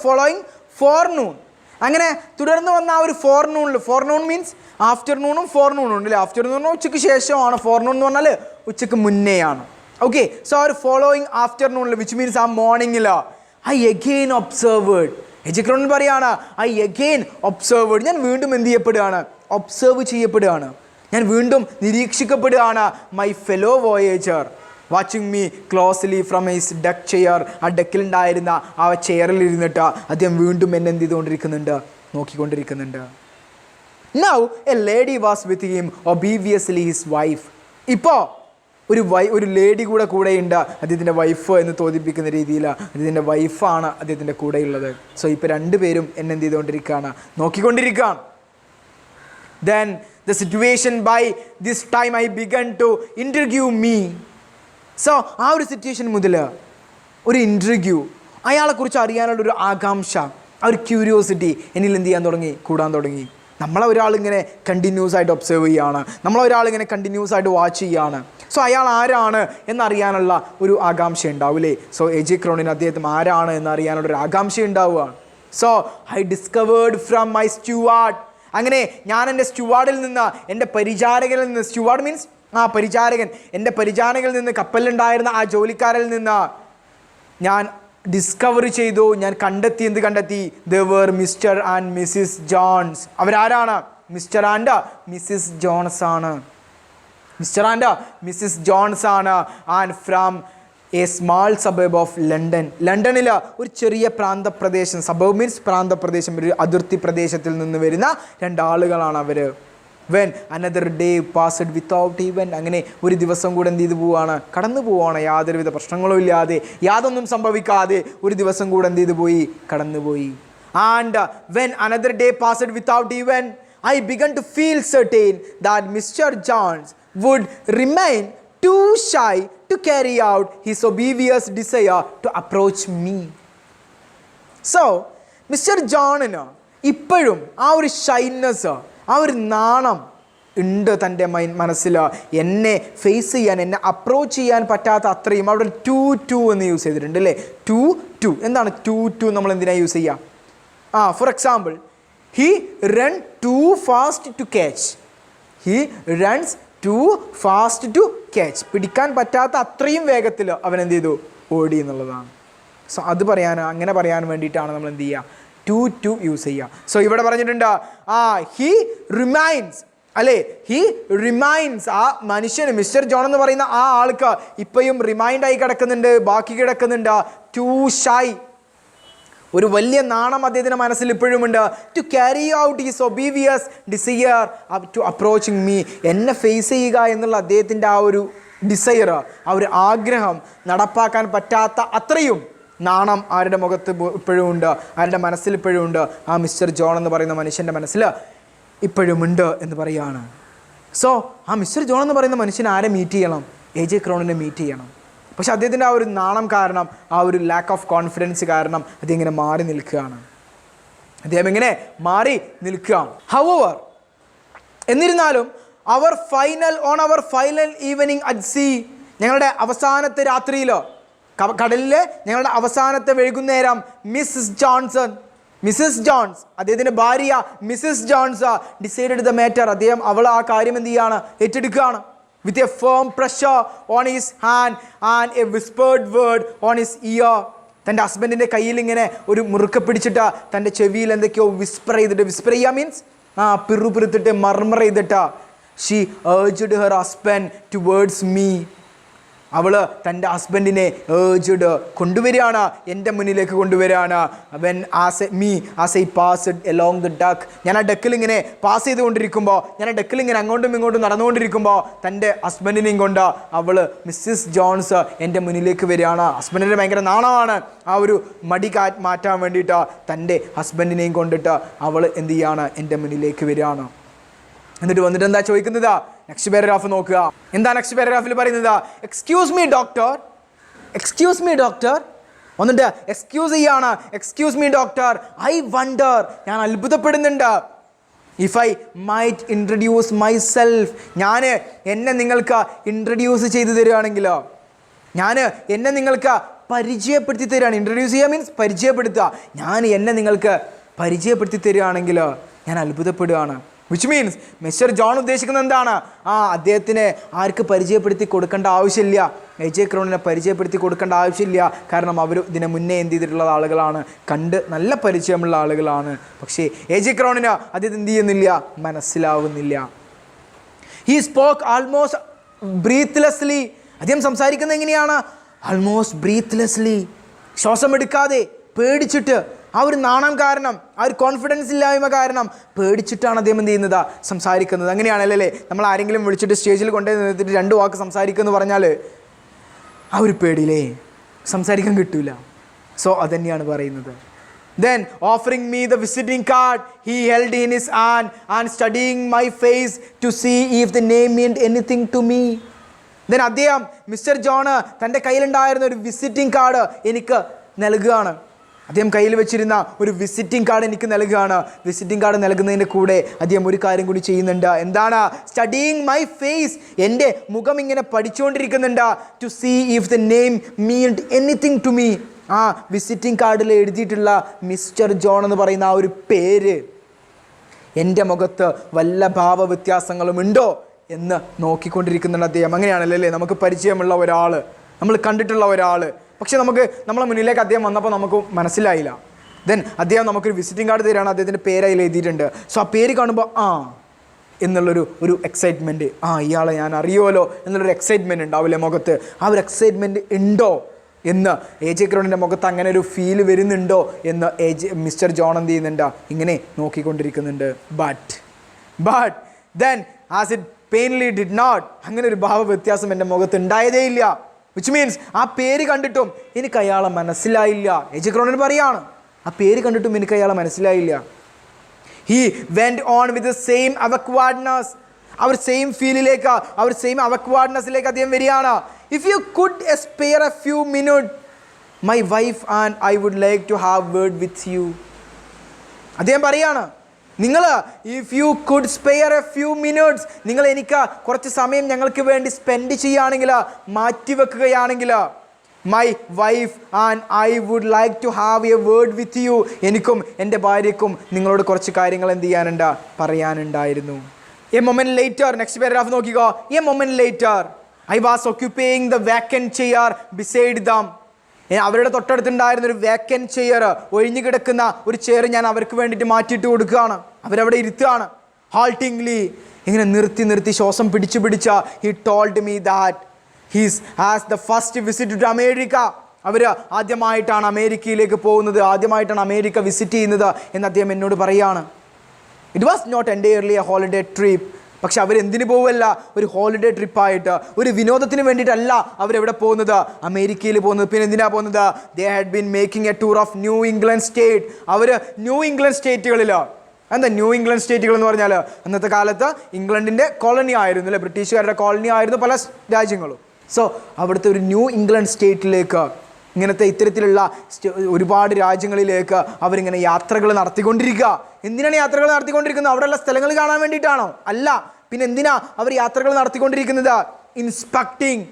following forenoon, അങ്ങനെ തുടർന്ന് വന്ന ആ ഒരു ഫോർനൂൺ മീൻസ് ആഫ്റ്റർനൂണും ഫോർനൂണും ഉണ്ട് അല്ലേ. ആഫ്റ്റർനൂൺ ഉച്ചയ്ക്ക് ശേഷമാണ്, ഫോർനൂൺ എന്ന് പറഞ്ഞാൽ ഉച്ചയ്ക്ക് മുന്നേയാണ്. ഓക്കെ, സോ ആ ഒരു ഫോളോയിങ് ആഫ്റ്റർനൂണിൽ, വിച്ച് മീൻസ് ആ മോർണിംഗിൽ, I again observed, A J Cronin പറയാണ്, ഐ അഗെയിൻ ഒബ്സർവേഡ്, ഞാൻ വീണ്ടും എന്ത് ചെയ്യപ്പെടുകയാണ്, ഒബ്സർവ് ചെയ്യപ്പെടുകയാണ്, ഞാൻ വീണ്ടും നിരീക്ഷിക്കപ്പെടുകയാണ്. My fellow voyager watching me closely from his deck chair, ആ ഡെക്കിലുണ്ടായിരുന്ന ആ ചെയറിൽ ഇരുന്നിട്ട് അദ്ദേഹം വീണ്ടും എന്നെ എന്ത് ചെയ്തുകൊണ്ടിരിക്കുന്നുണ്ട്, നോക്കിക്കൊണ്ടിരിക്കുന്നുണ്ട്. Now a lady was with him obviously his wife, ഇപ്പോൾ ഒരു ലേഡി കൂടെയുണ്ട്, അദ്ദേഹത്തിൻ്റെ വൈഫ് എന്ന് തോന്നിപ്പിക്കുന്ന രീതിയിൽ അദ്ദേഹത്തിൻ്റെ വൈഫാണ് അദ്ദേഹത്തിൻ്റെ കൂടെയുള്ളത്. സോ ഇപ്പോൾ രണ്ടുപേരും എന്നെ എന്ത് ചെയ്തുകൊണ്ടിരിക്കുകയാണ്, നോക്കിക്കൊണ്ടിരിക്കുകയാണ്. Then the situation by this time I began to interview me. So ആ ഒരു സിറ്റുവേഷൻ മുതൽ ഒരു ഇൻട്രിഗ്യൂ, അയാളെക്കുറിച്ച് അറിയാനുള്ളൊരു ആകാംക്ഷ, ആ ഒരു ക്യൂരിയോസിറ്റി എന്നിൽ എന്ത് ചെയ്യാൻ തുടങ്ങി, കൂടാൻ തുടങ്ങി. നമ്മളെ ഒരാളിങ്ങനെ കണ്ടിന്യൂസ് ആയിട്ട് ഒബ്സർവ് ചെയ്യുകയാണ്, നമ്മളെ ഒരാളിങ്ങനെ കണ്ടിന്യൂസ് ആയിട്ട് വാച്ച് ചെയ്യുകയാണ്. സോ അയാൾ ആരാണ് എന്നറിയാനുള്ള ഒരു ആകാംക്ഷ ഉണ്ടാവില്ലേ. സോ എ ജെ ക്രോണിന് അദ്ദേഹം ആരാണ് എന്നറിയാനുള്ളൊരു ആകാംക്ഷ ഉണ്ടാവുകയാണ്. So I discovered from my steward, അങ്ങനെ ഞാൻ എൻ്റെ സ്റ്റുവാർഡിൽ നിന്ന്, എൻ്റെ പരിചാരകനിൽ നിന്ന്, സ്റ്റുവാർഡ് മീൻസ് പരിചാരകൻ, എൻ്റെ പരിചാരകനിൽ നിന്ന്, കപ്പലിലുണ്ടായിരുന്ന ആ ജോലിക്കാരിൽ നിന്ന് ഞാൻ ഡിസ്കവർ ചെയ്തു, ഞാൻ എന്ത് കണ്ടെത്തി, there were Mr and Mrs Jones. അവരാരാണ്, മിസ്റ്റർ ആൻഡ് മിസ്സിസ് ജോൺസ് ആണ്, മിസ്റ്റർ ആൻഡ് മിസ്സിസ് ജോൺസ് ആണ്. And from a small suburb of ലണ്ടനിൽ ഒരു ചെറിയ പ്രാന്തപ്രദേശം, സബബ് മീൻസ് പ്രാന്തപ്രദേശം, ഒരു അതിർത്തി പ്രദേശത്തിൽ നിന്ന് വരുന്ന രണ്ടാളുകളാണ് അവർ. When another day passed without even, അങ്ങനെ ഒരു ദിവസം കൂടെ എന്ത് ചെയ്ത് പോവാണ്, കടന്നു പോവാണ്, യാതൊരുവിധ പ്രശ്നങ്ങളും ഇല്ലാതെ, യാതൊന്നും സംഭവിക്കാതെ ഒരു ദിവസം കൂടെ എന്ത് ചെയ്ത് പോയി, കടന്നുപോയി. And when another day passed without even I began to feel certain that Mr Jones would remain too shy to carry out his obvious desire to approach me. So mister ജോണിന് ഇപ്പോഴും ആ ഒരു ഷൈനെസ്, ആ ഒരു നാണം ഉണ്ട് തൻ്റെ മനസ്സിൽ. എന്നെ ഫേസ് ചെയ്യാൻ, എന്നെ അപ്രോച്ച് ചെയ്യാൻ പറ്റാത്ത അത്രയും, അവിടെ ടു എന്ന് യൂസ് ചെയ്തിട്ടുണ്ട് അല്ലേ. ടു എന്താണ് ടു നമ്മൾ എന്തിനാണ് യൂസ് ചെയ്യുക? For example, he run too fast to catch, he runs too fast to catch, പിടിക്കാൻ പറ്റാത്ത അത്രയും വേഗത്തിൽ അവൻ എന്ത് ചെയ്തു, ഓടി എന്നുള്ളതാണ്. സോ അത് അങ്ങനെ പറയാൻ വേണ്ടിയിട്ടാണ് നമ്മൾ എന്ത് ചെയ്യുക, ടു യൂസ് ചെയ്യുക. സോ ഇവിടെ പറഞ്ഞിട്ടുണ്ട് ഹി റിമൈൻസ് അല്ലേ, ഹി റിമൈൻസ്, ആ മനുഷ്യന്, മിസ്റ്റർ ജോൺ എന്ന് പറയുന്ന ആ ആൾക്ക് ഇപ്പോഴും റിമൈൻഡായി കിടക്കുന്നുണ്ട്, ബാക്കി കിടക്കുന്നുണ്ട്, ടു ഷൈ, ഒരു വലിയ നാണം അദ്ദേഹത്തിൻ്റെ മനസ്സിൽ ഇപ്പോഴുമുണ്ട്. To carry out his obvious desire to approaching me, എന്നെ ഫേസ് ചെയ്യുക എന്നുള്ള അദ്ദേഹത്തിൻ്റെ ആ ഒരു ഡിസയർ, ആ ഒരു ആഗ്രഹം നടപ്പാക്കാൻ പറ്റാത്ത അത്രയും നാണം ആരുടെ മുഖത്ത് ഇപ്പോഴും ഉണ്ട്, ആരുടെ മനസ്സിൽ ഇപ്പോഴും ഉണ്ട്. ആ മിസ്റ്റർ ജോൺ എന്ന് പറയുന്ന മനുഷ്യൻ്റെ മനസ്സിൽ ഇപ്പോഴുമുണ്ട് എന്ന് പറയുകയാണ്. സോ ആ മിസ്റ്റർ ജോൺ എന്ന് പറയുന്ന മനുഷ്യൻ ആരെ മീറ്റ് ചെയ്യണം? AJ ക്രോണിനെ മീറ്റ് ചെയ്യണം. പക്ഷെ അദ്ദേഹത്തിൻ്റെ ആ ഒരു നാണം കാരണം, ആ ഒരു ലാക്ക് ഓഫ് കോൺഫിഡൻസ് കാരണം അദ്ദേഹം ഇങ്ങനെ മാറി നിൽക്കുകയാണ്. അദ്ദേഹം ഇങ്ങനെ മാറി നിൽക്കുക. ഹൗവർ, എന്നിരുന്നാലും അവർ ഫൈനൽ ഈവനിങ് അറ്റ് സീ, ഞങ്ങളുടെ അവസാനത്തെ രാത്രിയിൽ, കടലിലെ ഞങ്ങളുടെ അവസാനത്തെ വൈകുന്നേരം, മിസ്സസ് ജോൺസ് അദ്ദേഹത്തിൻ്റെ ഭാര്യ Mrs Jones decided the matter, അവൾ ആ കാര്യം എന്ത് ചെയ്യാണ്? ഏറ്റെടുക്കുകയാണ്. with a firm pressure on his hand and a whispered word on his ear. തൻ്റെ ഹസ്ബൻഡിൻ്റെ കയ്യിൽ ഇങ്ങനെ ഒരു മുറുക്കെ പിടിച്ചിട്ട് തൻ്റെ ചെവിയിൽ എന്തൊക്കെയോ വിസ്പർ ചെയ്യുക മീൻസ് പിറുപിറുത്തിട്ട് മർമർ ചെയ്തിട്ട് she urged her husband towards me. അവൾ തൻ്റെ ഹസ്ബൻഡിനെ കൊണ്ടുവരികയാണ്, എൻ്റെ മുന്നിലേക്ക് കൊണ്ടുവരികയാണ്. When as I passed along the deck, ഞാൻ ആ ഡെക്കിൽ ഇങ്ങനെ പാസ് ചെയ്തുകൊണ്ടിരിക്കുമ്പോൾ, ഞാൻ ആ ഡെക്കിൽ ഇങ്ങനെ അങ്ങോട്ടും ഇങ്ങോട്ടും നടന്നുകൊണ്ടിരിക്കുമ്പോൾ തൻ്റെ ഹസ്ബൻഡിനെയും കൊണ്ട് അവൾ മിസ്സസ് ജോൺസ് എൻ്റെ മുന്നിലേക്ക് വരികയാണ്. ഹസ്ബൻഡിന് ഭയങ്കര നാണമാണ്. ആ ഒരു മടി മാറ്റാൻ വേണ്ടിയിട്ട് തൻ്റെ ഹസ്ബൻഡിനെയും കൊണ്ടിട്ട് അവൾ എന്ത് ചെയ്യാണ്? എൻ്റെ മുന്നിലേക്ക് വരികയാണ്. എന്നിട്ട് വന്നിട്ട് എന്താ ചോദിക്കുന്നത്? നെക്സ്റ്റ് പാരഗ്രാഫ് നോക്കുക. എന്താ നെക്സ്റ്റ് പാരഗ്രാഫിൽ പറയുന്നത്? എക്സ്ക്യൂസ് മീ ഡോക്ടർ വന്നിട്ട് എക്സ്ക്യൂസ് ചെയ്യാണ്. Excuse me doctor, I wonder, ഞാൻ അത്ഭുതപ്പെടുന്നുണ്ട്. If I might introduce myself, ഞാൻ എന്നെ നിങ്ങൾക്ക് ഇൻട്രൊഡ്യൂസ് ചെയ്ത് തരികയാണെങ്കിലോ, ഞാൻ എന്നെ നിങ്ങൾക്ക് പരിചയപ്പെടുത്തി തരികയാണ്. ഇൻട്രൊഡ്യൂസ് ചെയ്യുക മീൻസ് പരിചയപ്പെടുത്തുക. ഞാൻ എന്നെ നിങ്ങൾക്ക് പരിചയപ്പെടുത്തി തരികയാണെങ്കിലോ ഞാൻ അത്ഭുതപ്പെടുകയാണ്. വിച്ച് മീൻസ് മിസ്റ്റർ ജോൺ ഉദ്ദേശിക്കുന്നത് എന്താണ്? അദ്ദേഹത്തിനെ ആർക്ക് പരിചയപ്പെടുത്തി കൊടുക്കേണ്ട ആവശ്യമില്ല, AJ ക്രോണിനെ പരിചയപ്പെടുത്തി കൊടുക്കേണ്ട ആവശ്യമില്ല. കാരണം അവർ ഇതിനെ മുന്നേ എന്ത് ചെയ്തിട്ടുള്ള ആളുകളാണ്, കണ്ട് നല്ല പരിചയമുള്ള ആളുകളാണ്. പക്ഷേ AJ ക്രോണിന് അദ്ദേഹം എന്ത് ചെയ്യുന്നില്ല? മനസ്സിലാവുന്നില്ല. ഹീ സ്പോക്ക് ആൾമോസ്റ്റ് ബ്രീത്ത്ലെസ്ലി, അദ്ദേഹം സംസാരിക്കുന്നത് എങ്ങനെയാണ്? ആൾമോസ്റ്റ് ബ്രീത്ത്ലെസ്ലി, ശ്വാസം എടുക്കാതെ, പേടിച്ചിട്ട്, ആ ഒരു നാണം കാരണം, ആ ഒരു കോൺഫിഡൻസ് ഇല്ലായ്മ കാരണം പേടിച്ചിട്ടാണ് അദ്ദേഹം എന്ത് ചെയ്യുന്നത്? സംസാരിക്കുന്നത്. അങ്ങനെയാണല്ലേ നമ്മൾ ആരെങ്കിലും വിളിച്ചിട്ട് സ്റ്റേജിൽ കൊണ്ടുപോയി നിർത്തിയിട്ട് 2 വാക്ക് സംസാരിക്കുമെന്ന് പറഞ്ഞാൽ ആ ഒരു പേടിയിലേ സംസാരിക്കാൻ കിട്ടൂല. സോ അതന്നെയാണ് പറയുന്നത്. Then offering me the visiting card he held in his hand and studying my face to see if the name meant anything to me. Then അദ്ദേഹം മിസ്റ്റർ ജോൺ തൻ്റെ കയ്യിലുണ്ടായിരുന്ന ഒരു വിസിറ്റിംഗ് കാർഡ് എനിക്ക് നൽകുകയാണ്. അദ്ദേഹം കയ്യിൽ വെച്ചിരുന്ന ഒരു വിസിറ്റിംഗ് കാർഡ് എനിക്ക് നൽകുകയാണ്. വിസിറ്റിംഗ് കാർഡ് നൽകുന്നതിൻ്റെ കൂടെ അദ്ദേഹം ഒരു കാര്യം കൂടി ചെയ്യുന്നുണ്ട്. എന്താണ്? സ്റ്റഡിയിങ് മൈ ഫേസ്, എൻ്റെ മുഖം ഇങ്ങനെ പഠിച്ചുകൊണ്ടിരിക്കുന്നുണ്ട്. To see if the name meant anything to me. ആ വിസിറ്റിംഗ് കാർഡിൽ എഴുതിയിട്ടുള്ള മിസ്റ്റർ ജോൺ എന്ന് പറയുന്ന ആ ഒരു പേര് എൻ്റെ മുഖത്ത് വല്ല ഭാവവ്യത്യാസങ്ങളും ഉണ്ടോ എന്ന് നോക്കിക്കൊണ്ടിരിക്കുന്നുണ്ട് അദ്ദേഹം. അങ്ങനെയാണല്ലേ നമുക്ക് പരിചയമുള്ള ഒരാൾ, നമ്മൾ കണ്ടിട്ടുള്ള ഒരാൾ, പക്ഷെ നമ്മളെ മുന്നിലേക്ക് അദ്ദേഹം വന്നപ്പോൾ നമുക്ക് മനസ്സിലായില്ല. ദെൻ അദ്ദേഹം നമുക്കൊരു വിസിറ്റിംഗ് കാർഡ് തരികയാണ്. അദ്ദേഹത്തിൻ്റെ പേര് അതിൽ എഴുതിയിട്ടുണ്ട്. സോ ആ പേര് കാണുമ്പോൾ എന്നുള്ളൊരു എക്സൈറ്റ്മെൻറ്റ്, ഇയാളെ ഞാൻ അറിയുമല്ലോ എന്നുള്ളൊരു എക്സൈറ്റ്മെൻറ്റ് ഉണ്ടാവില്ലേ മുഖത്ത്? ആ ഒരു എക്സൈറ്റ്മെൻറ്റ് ഉണ്ടോ എന്ന് AJ ക്രോണിൻ്റെ മുഖത്ത് അങ്ങനെ ഒരു ഫീൽ വരുന്നുണ്ടോ എന്ന് മിസ്റ്റർ ജോൺ എന്ത് ചെയ്യുന്നുണ്ട്? ഇങ്ങനെ നോക്കിക്കൊണ്ടിരിക്കുന്നുണ്ട്. But then as it plainly did not, അങ്ങനെ ഒരു ഭാവ വ്യത്യാസം എൻ്റെ മുഖത്ത് ഉണ്ടായതേ ഇല്ല. വിച്ച് മീൻസ് ആ പേര് കണ്ടിട്ടും എനിക്ക് അയാളെ മനസ്സിലായില്ല. AJ ക്രോണിന് പറയാണ്, ആ പേര് കണ്ടിട്ടും എനിക്ക് അയാളെ മനസ്സിലായില്ല. He went on with the same awkwardness, ആ ഒരു സെയിം ഫീലിലേക്ക്, ആ ഒരു സെയിം അവക്വാർഡ്നെസ്സിലേക്ക് അദ്ദേഹം വരികയാണ്. If you could spare a few minute my wife and I would like to have word with you. അദ്ദേഹം പറയാണ്, if you could spare a few minutes, നിങ്ങൾ എനിക്ക് കുറച്ച് സമയം ഞങ്ങൾക്ക് വേണ്ടി സ്പെൻഡ് ചെയ്യുകയാണെങ്കിൽ, മാറ്റിവെക്കുകയാണെങ്കിൽ, my wife and I would like to have a word with you, എനിക്കും എൻ്റെ ഭാര്യയ്ക്കും നിങ്ങളോട് കുറച്ച് കാര്യങ്ങൾ എന്ത് ചെയ്യാനുണ്ട്? പറയാനുണ്ടായിരുന്നു. A moment later, next paragraph നോക്കിക്കോ. A moment later I was occupying the vacant chair beside them. അവരുടെ തൊട്ടടുത്തുണ്ടായിരുന്ന ഒരു വേക്കൻറ്റ് ചെയർ, ഒഴിഞ്ഞു കിടക്കുന്ന ഒരു ചെയർ ഞാൻ അവർക്ക് വേണ്ടിയിട്ട് മാറ്റിയിട്ട് കൊടുക്കുകയാണ്. അവരവിടെ ഇരുത്തുകയാണ്. ഹാൾട്ടിംഗ്ലി, ഇങ്ങനെ നിർത്തി ശ്വാസം പിടിച്ച he told me that he's has the first visit to America. അവർ ആദ്യമായിട്ടാണ് അമേരിക്കയിലേക്ക് പോകുന്നത്, ആദ്യമായിട്ടാണ് അമേരിക്ക വിസിറ്റ് ചെയ്യുന്നത് എന്ന് അദ്ദേഹം എന്നോട് പറയുകയാണ്. It was not entirely a holiday trip. പക്ഷെ അവരെന്തിനു പോവുമല്ല, ഒരു ഹോളിഡേ ട്രിപ്പായിട്ട്, ഒരു വിനോദത്തിന് വേണ്ടിയിട്ടല്ല അവരെവിടെ പോകുന്നത്, അമേരിക്കയിൽ പോകുന്നത്. പിന്നെ എന്തിനാണ് പോകുന്നത്? They had been making a tour of New England state. അവർ ന്യൂ ഇംഗ്ലണ്ട് സ്റ്റേറ്റുകളിൽ, എന്താ ന്യൂ ഇംഗ്ലണ്ട് സ്റ്റേറ്റുകൾ എന്ന് പറഞ്ഞാൽ, അന്നത്തെ കാലത്ത് ഇംഗ്ലണ്ടിൻ്റെ കോളനി ആയിരുന്നു അല്ലേ, ബ്രിട്ടീഷുകാരുടെ കോളനി ആയിരുന്നു പല രാജ്യങ്ങളും. സോ അവിടുത്തെ ഒരു ന്യൂ ഇംഗ്ലണ്ട് സ്റ്റേറ്റിലേക്ക്, ഇങ്ങനത്തെ ഇത്തരത്തിലുള്ള ഒരുപാട് രാജ്യങ്ങളിലേക്ക് അവരിങ്ങനെ യാത്രകൾ നടത്തിക്കൊണ്ടിരിക്കുക. എന്തിനാണ് യാത്രകൾ നടത്തിക്കൊണ്ടിരിക്കുന്നത്? അവിടെയുള്ള സ്ഥലങ്ങൾ കാണാൻ വേണ്ടിയിട്ടാണോ? അല്ല. പിന്നെ എന്തിനാ അവർ യാത്രകൾ നടത്തിക്കൊണ്ടിരിക്കുന്നത്? ഇൻസ്പെക്ടിങ്,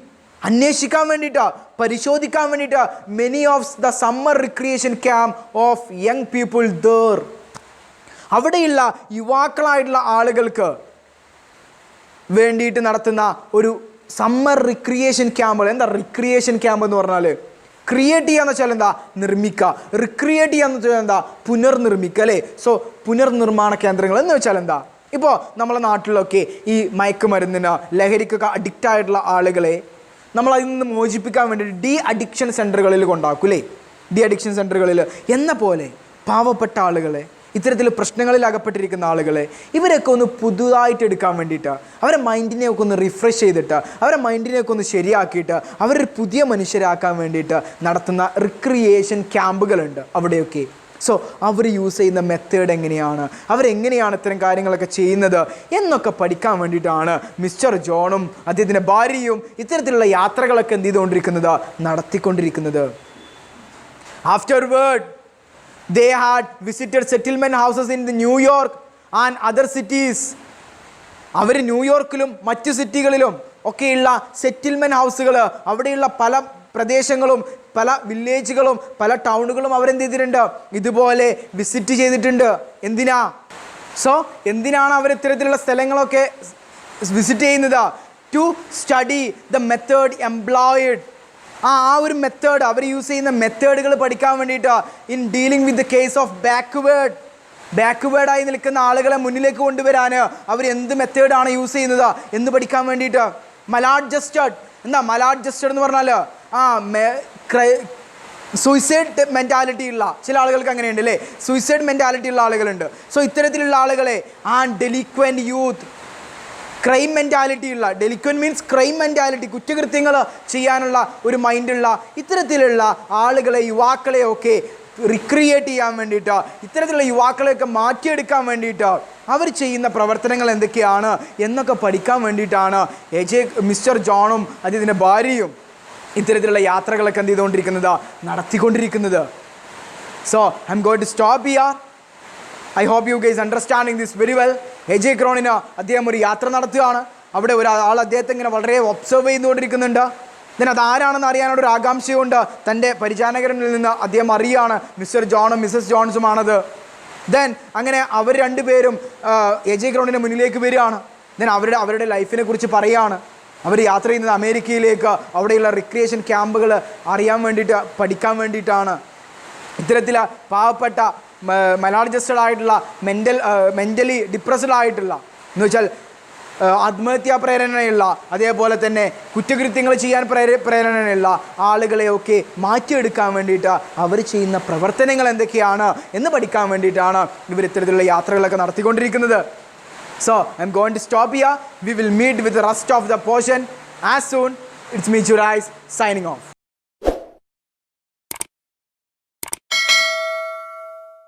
അന്വേഷിക്കാൻ വേണ്ടിയിട്ട്, പരിശോധിക്കാൻ വേണ്ടിയിട്ട്. Many of the summer recreation camp of young people there. അവിടെയുള്ള യുവാക്കളായിട്ടുള്ള ആളുകൾക്ക് വേണ്ടിയിട്ട് നടത്തുന്ന ഒരു സമ്മർ റിക്രിയേഷൻ ക്യാമ്പുകൾ. എന്താ റിക്രിയേഷൻ ക്യാമ്പ് എന്ന് പറഞ്ഞാൽ? ക്രിയേറ്റ് ചെയ്യുക എന്ന് വെച്ചാൽ എന്താ? നിർമ്മിക്കുക. റിക്രിയേറ്റ് ചെയ്യുക എന്ന് വെച്ചാൽ എന്താ? പുനർനിർമ്മിക്കുക അല്ലേ. സോ പുനർനിർമ്മാണ കേന്ദ്രങ്ങൾ എന്ന് വെച്ചാൽ എന്താ? ഇപ്പോൾ നമ്മളെ നാട്ടിലൊക്കെ ഈ മയക്കുമരുന്നിന്, ലഹരിക്കൊക്കെ അഡിക്റ്റ് ആയിട്ടുള്ള ആളുകളെ നമ്മൾ അതിൽ നിന്ന് മോചിപ്പിക്കാൻ വേണ്ടിയിട്ട് ഡി അഡിക്ഷൻ സെൻറ്ററുകളിൽ കൊണ്ടാക്കും അല്ലേ. ഡി അഡിക്ഷൻ സെൻറ്ററുകളിൽ എന്ന പോലെ പാവപ്പെട്ട ആളുകളെ, ഇത്തരത്തിൽ പ്രശ്നങ്ങളിൽ അകപ്പെട്ടിരിക്കുന്ന ആളുകളെ, ഇവരൊക്കെ ഒന്ന് പുതുതായിട്ട് എടുക്കാൻ വേണ്ടിയിട്ട്, അവരെ മൈൻഡിനെയൊക്കെ ഒന്ന് റിഫ്രഷ് ചെയ്തിട്ട്, അവരെ മൈൻഡിനെയൊക്കെ ഒന്ന് ശരിയാക്കിയിട്ട് അവരൊരു പുതിയ മനുഷ്യരാക്കാൻ വേണ്ടിയിട്ട് നടത്തുന്ന റിക്രിയേഷൻ ക്യാമ്പുകളുണ്ട് അവിടെയൊക്കെ. സോ അവർ യൂസ് ചെയ്യുന്ന മെത്തേഡ് എങ്ങനെയാണ്, അവരെങ്ങനെയാണ് ഇത്തരം കാര്യങ്ങളൊക്കെ ചെയ്യുന്നത് എന്നൊക്കെ പഠിക്കാൻ വേണ്ടിയിട്ടാണ് മിസ്റ്റർ ജോണും അദ്ദേഹത്തിൻ്റെ ഭാര്യയും ഇത്തരത്തിലുള്ള യാത്രകളൊക്കെ എന്ത് ചെയ്തുകൊണ്ടിരിക്കുന്നത്, നടത്തിക്കൊണ്ടിരിക്കുന്നത്. Afterward they had visited settlement houses in the New York and other cities. അവർ ന്യൂയോർക്കിലും മറ്റു സിറ്റികളിലും ഒക്കെയുള്ള സെറ്റിൽമെൻറ്റ് ഹൗസുകൾ, അവിടെയുള്ള പല പ്രദേശങ്ങളും പല വില്ലേജുകളും പല ടൗണുകളും അവരെന്ത് ചെയ്തിട്ടുണ്ട്, ഇതുപോലെ വിസിറ്റ് ചെയ്തിട്ടുണ്ട്. എന്തിനാ? സോ എന്തിനാണ് അവർ ഇത്തരത്തിലുള്ള സ്ഥലങ്ങളൊക്കെ വിസിറ്റ് ചെയ്യുന്നത്? To study the method employed. ആ ഒരു മെത്തേഡ്, അവർ യൂസ് ചെയ്യുന്ന മെത്തേഡുകൾ പഠിക്കാൻ വേണ്ടിയിട്ട്. In dealing with the case of ബാക്ക്വേർഡായി നിൽക്കുന്ന ആളുകളെ മുന്നിലേക്ക് കൊണ്ടുവരാൻ അവർ എന്ത് മെത്തേഡാണ് യൂസ് ചെയ്യുന്നത് എന്ന് പഠിക്കാൻ വേണ്ടിയിട്ട്. മലാഡ്ജസ്റ്റഡ്. എന്താ മലാഡ്ജസ്റ്റഡ് എന്ന് പറഞ്ഞാൽ? സൂയിസൈഡ് മെൻറ്റാലിറ്റി ഉള്ള ചില ആളുകൾക്ക് അങ്ങനെയുണ്ട് അല്ലേ, സൂയിസൈഡ് മെൻറ്റാലിറ്റി ഉള്ള ആളുകളുണ്ട്. സോ ഇത്തരത്തിലുള്ള ആളുകളെ ഡെലിക്വൻറ്റ് യൂത്ത്, ക്രൈം മെൻറ്റാലിറ്റി ഉള്ള, ഡെലിക്വൻറ്റ് മീൻസ് ക്രൈം മെൻറ്റാലിറ്റി, കുറ്റകൃത്യങ്ങൾ ചെയ്യാനുള്ള ഒരു മൈൻഡുള്ള ഇത്തരത്തിലുള്ള ആളുകളെ, യുവാക്കളെയൊക്കെ റിക്രിയേറ്റ് ചെയ്യാൻ വേണ്ടിയിട്ട്, ഇത്തരത്തിലുള്ള യുവാക്കളെയൊക്കെ മാറ്റിയെടുക്കാൻ വേണ്ടിയിട്ട് അവർ ചെയ്യുന്ന പ്രവർത്തനങ്ങൾ എന്തൊക്കെയാണ് എന്നൊക്കെ പഠിക്കാൻ വേണ്ടിയിട്ടാണ് മിസ്റ്റർ ജോണും അദ്ദേഹത്തിൻ്റെ ഭാര്യയും ഇത്തരത്തിലുള്ള യാത്രകളൊക്കെ എന്ത് ചെയ്തുകൊണ്ടിരിക്കുന്നത്, നടത്തിക്കൊണ്ടിരിക്കുന്നത്. So I am going to stop here. I hope you guys understanding this very well. A J ക്രോണിന് അദ്ദേഹം ഒരു യാത്ര നടത്തുകയാണ്. അവിടെ ഒരാൾ അദ്ദേഹത്തെ ഇങ്ങനെ വളരെ ഒബ്സർവ് ചെയ്തുകൊണ്ടിരിക്കുന്നുണ്ട്. ദെൻ അതാരാണെന്ന് അറിയാനൊരു ആകാംക്ഷയുണ്ട്. തൻ്റെ പരിചാരകരിൽ നിന്ന് അദ്ദേഹം അറിയുകയാണ് മിസ്റ്റർ ജോണും മിസ്സസ് ജോൺസുമാണത്. ദെൻ അങ്ങനെ അവർ രണ്ടുപേരും എജെ ക്രോണിൻ്റെ മുന്നിലേക്ക് വരികയാണ്. ദെൻ അവരുടെ ലൈഫിനെ കുറിച്ച് പറയുകയാണ്. അവർ യാത്ര ചെയ്യുന്നത് അമേരിക്കയിലേക്ക്, അവിടെയുള്ള റിക്രിയേഷൻ ക്യാമ്പുകൾ അറിയാൻ വേണ്ടിയിട്ട്, പഠിക്കാൻ വേണ്ടിയിട്ടാണ്. ഇത്തരത്തിൽ പാവപ്പെട്ട മലാഡ്ജസ്റ്റഡ് ആയിട്ടുള്ള മെൻ്റലി ഡിപ്രസ്ഡ് ആയിട്ടുള്ള, എന്ന് വെച്ചാൽ ആത്മഹത്യാ പ്രേരണയുള്ള, അതേപോലെ തന്നെ കുറ്റകൃത്യങ്ങൾ ചെയ്യാൻ പ്രേരണയുള്ള ആളുകളെയൊക്കെ മാറ്റിയെടുക്കാൻ വേണ്ടിയിട്ട് അവർ ചെയ്യുന്ന പ്രവർത്തനങ്ങൾ എന്തൊക്കെയാണ് എന്ന് പഠിക്കാൻ വേണ്ടിയിട്ടാണ് ഇവർ ഇത്തരത്തിലുള്ള യാത്രകളൊക്കെ നടത്തിക്കൊണ്ടിരിക്കുന്നത്. So I'm going to stop here. We will meet with the rest of the portion as soon. It's me, Jurais, signing off.